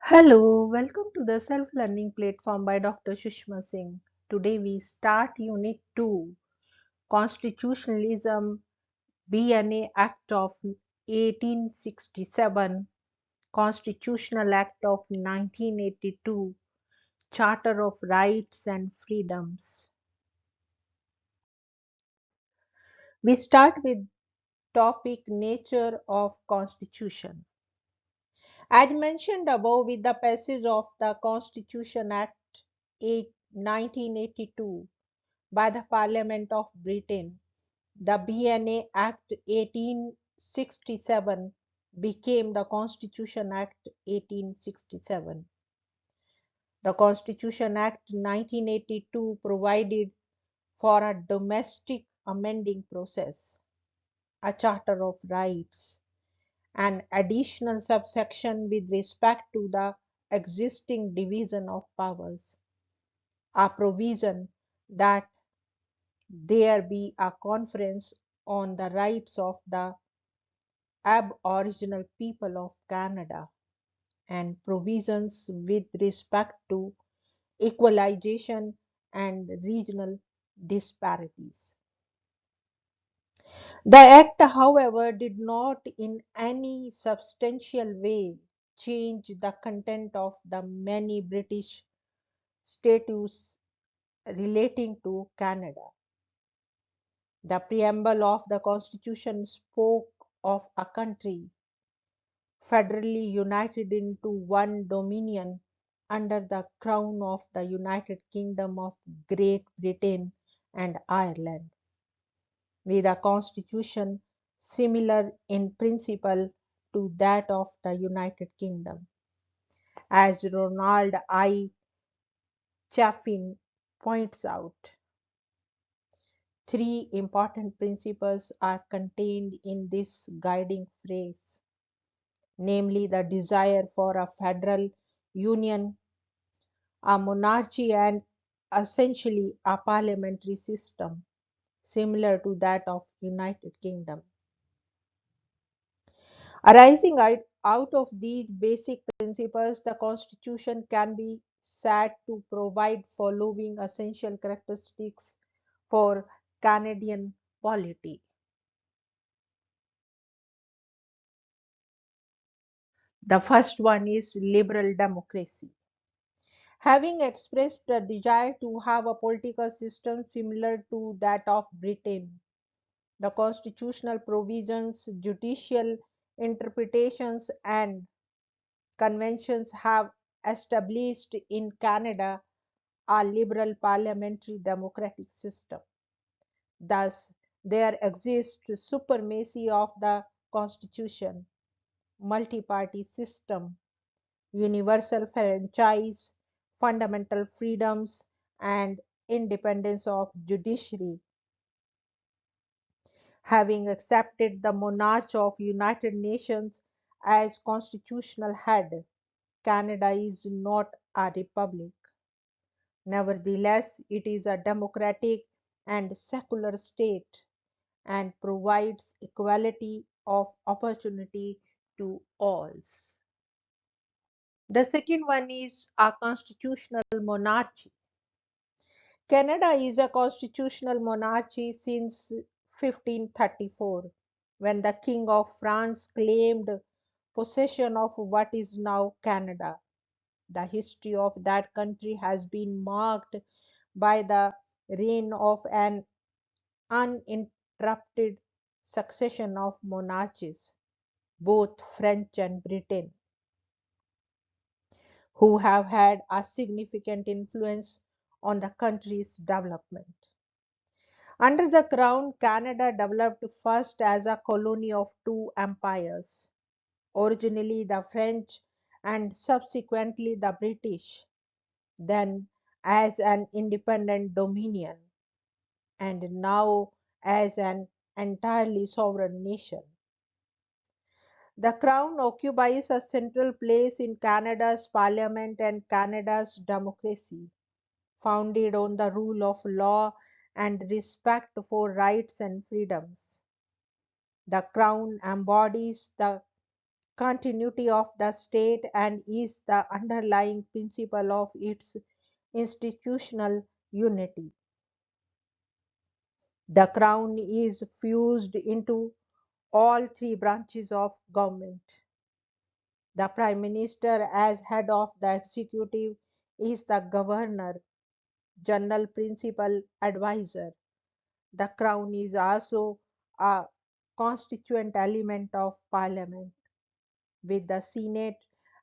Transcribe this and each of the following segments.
Hello, welcome to the Self Learning Platform by Dr. Sushma Singh. Today we start Unit 2 Constitutionalism, BNA Act of 1867, Constitutional Act of 1982, Charter of Rights and Freedoms. We start with topic Nature of Constitution. As mentioned above, with the passage of the Constitution Act 1982 by the Parliament of Britain, the BNA Act 1867 became the Constitution Act 1867. The Constitution Act 1982 provided for a domestic amending process, a Charter of Rights, an additional subsection with respect to the existing division of powers, a provision that there be a conference on the rights of the Aboriginal people of Canada, and provisions with respect to equalization and regional disparities. The Act, however, did not in any substantial way change the content of the many British statutes relating to Canada. The preamble of the Constitution spoke of a country federally united into one dominion under the crown of the United Kingdom of Great Britain and Ireland, with a constitution similar in principle to that of the United Kingdom. As Ronald I. Chaffin points out, three important principles are contained in this guiding phrase, namely the desire for a federal union, a monarchy, and essentially a parliamentary system similar to that of United Kingdom. Arising out of these basic principles, the Constitution can be said to provide following essential characteristics for Canadian polity. The first one is liberal democracy. Having expressed a desire to have a political system similar to that of Britain, the constitutional provisions, judicial interpretations, and conventions have established in Canada a liberal parliamentary democratic system. Thus, there exists supremacy of the Constitution, multi-party system, universal franchise, fundamental freedoms, and independence of judiciary. Having accepted the monarch of United Nations as constitutional head, Canada is not a republic. Nevertheless, it is a democratic and secular state and provides equality of opportunity to all. The second one is a constitutional monarchy. Canada is a constitutional monarchy since 1534, when the King of France claimed possession of what is now Canada. The history of that country has been marked by the reign of an uninterrupted succession of monarchies, both French and Britain, who have had a significant influence on the country's development. Under the Crown, Canada developed first as a colony of two empires, originally the French and subsequently the British, then as an independent dominion, and now as an entirely sovereign nation. The Crown occupies a central place in Canada's parliament and Canada's democracy, founded on the rule of law and respect for rights and freedoms. The Crown embodies the continuity of the state and is the underlying principle of its institutional unity. The crown is fused into all three branches of government. The Prime Minister, as head of the executive, is the governor general principal advisor. The crown is also a constituent element of parliament, with the Senate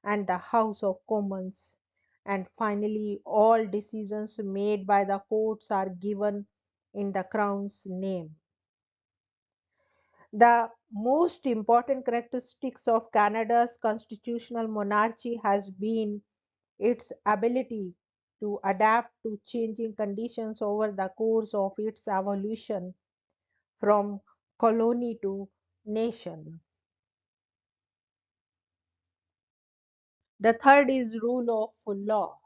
and the House of Commons. And finally, all decisions made by the courts are given in the crown's name. The most important characteristics of Canada's constitutional monarchy has been its ability to adapt to changing conditions over the course of its evolution from colony to nation. The third is rule of law.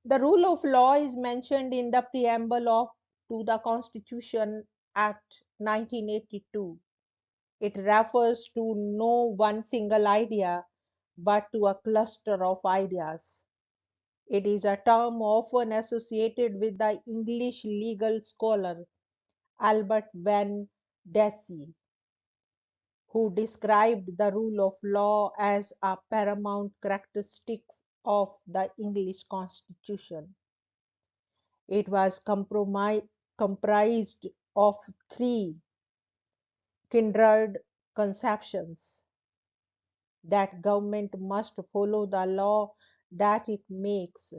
The rule of law is mentioned in the preamble of to the Constitution Act 1982. It refers to no one single idea but to a cluster of ideas. It is a term often associated with the English legal scholar Albert Van Dessy, who described the rule of law as a paramount characteristic of the English Constitution. It was comprised of three kindred conceptions: that government must follow the law that it makes,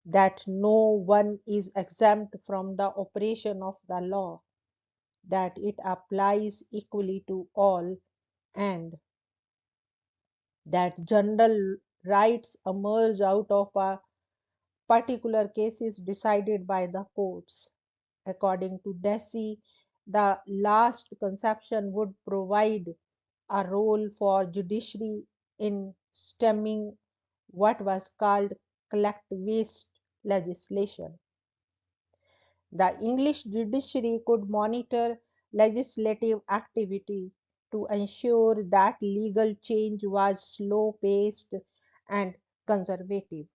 that no one is exempt from the operation of the law, that it applies equally to all, and that general rights emerge out of a particular cases decided by the courts. According to Deci, the last conception would provide a role for judiciary in stemming what was called collectivist legislation. The English judiciary could monitor legislative activity to ensure that legal change was slow paced and conservative.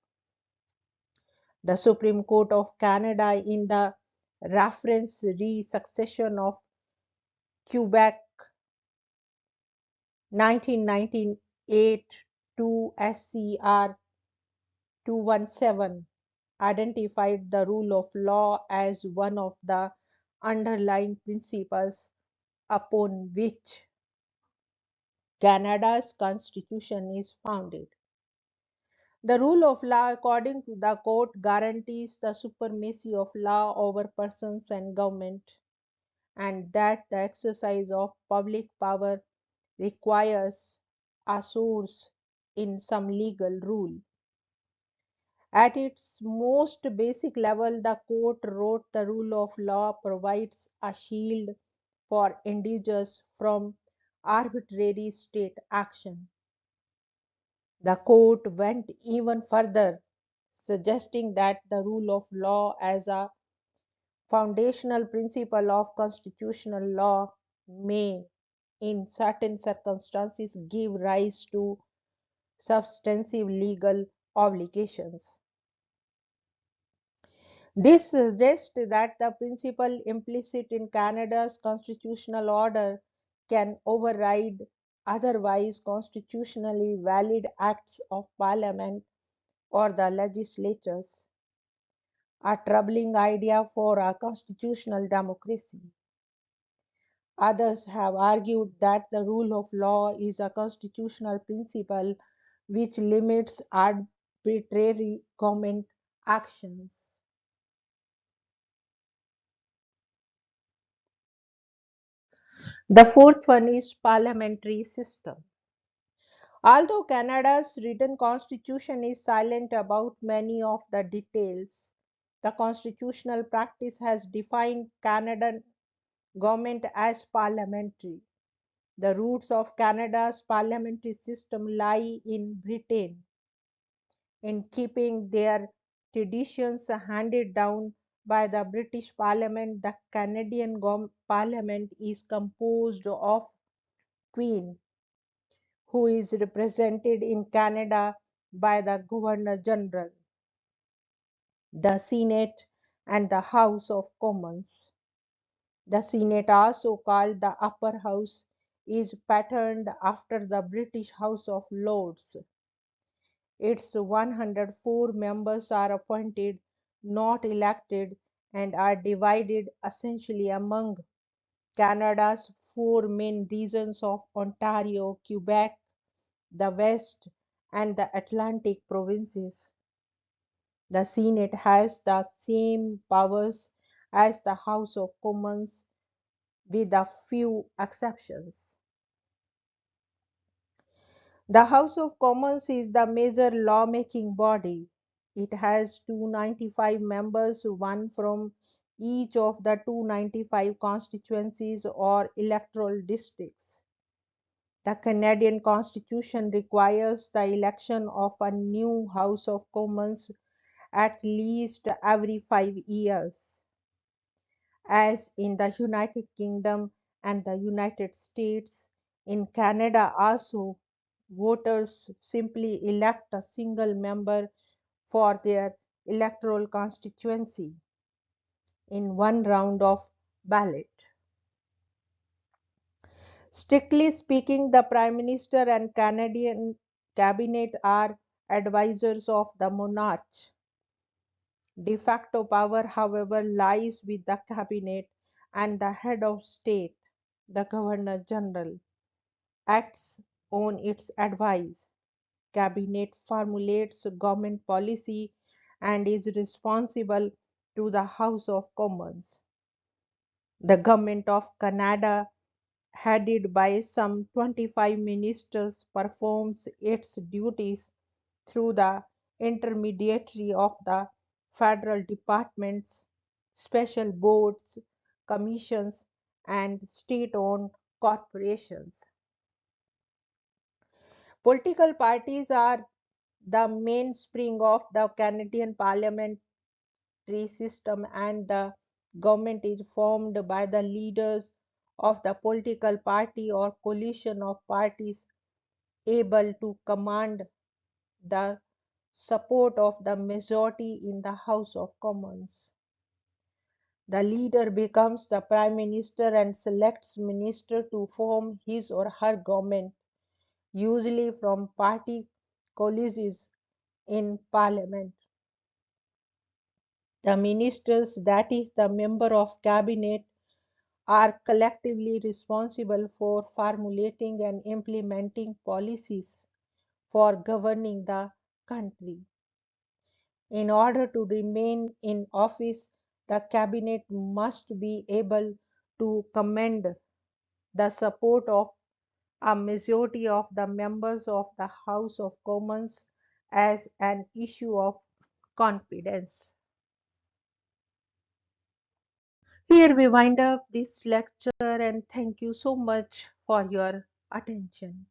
The Supreme Court of Canada, in the reference re succession of Quebec 1998 to SCR 217, identified the rule of law as one of the underlying principles upon which Canada's constitution is founded. The rule of law, according to the court, guarantees the supremacy of law over persons and government, and that the exercise of public power requires a source in some legal rule. At its most basic level, the court wrote the rule of law provides a shield for individuals from arbitrary state action. The court went even further, suggesting that the rule of law as a foundational principle of constitutional law may, in certain circumstances, give rise to substantive legal obligations. This suggests that the principle implicit in Canada's constitutional order can override otherwise constitutionally valid acts of parliament or the legislatures, a troubling idea for a constitutional democracy. Others have argued that the rule of law is a constitutional principle which limits arbitrary government actions. The fourth one is parliamentary system. Although Canada's written constitution is silent about many of the details, the constitutional practice has defined Canadian government as parliamentary. The roots of Canada's parliamentary system lie in Britain, in keeping their traditions handed down by the British Parliament. The Canadian Parliament is composed of Queen, who is represented in Canada by the Governor General, the Senate, and the House of Commons. The Senate, also called the Upper House, is patterned after the British House of Lords. Its 104 members are appointed, not elected, and are divided essentially among Canada's four main regions of Ontario, Quebec, the West, and the Atlantic provinces. The Senate has the same powers as the House of Commons, with a few exceptions. The House of Commons is the major lawmaking body. It has 295 members, one from each of the 295 constituencies or electoral districts. The Canadian Constitution requires the election of a new House of Commons at least every 5 years. As in the United Kingdom and the United States, in Canada also, voters simply elect a single member for their electoral constituency in one round of ballot. Strictly speaking, the Prime Minister and Canadian Cabinet are advisors of the monarch. De facto power, however, lies with the Cabinet, and the head of state, the Governor General, acts on its advice. Cabinet formulates government policy and is responsible to the House of Commons. The Government of Canada, headed by some 25 ministers, performs its duties through the intermediary of the federal departments, special boards, commissions, and state-owned corporations. Political parties are the mainspring of the Canadian parliamentary system, and the government is formed by the leaders of the political party or coalition of parties able to command the support of the majority in the House of Commons. The leader becomes the Prime Minister and selects ministers to form his or her government, usually from party coalitions in Parliament. The ministers, that is, the member of cabinet, are collectively responsible for formulating and implementing policies for governing the country. In order to remain in office, the cabinet must be able to command the support of a majority of the members of the House of Commons as an issue of confidence. Here we wind up this lecture, and thank you so much for your attention.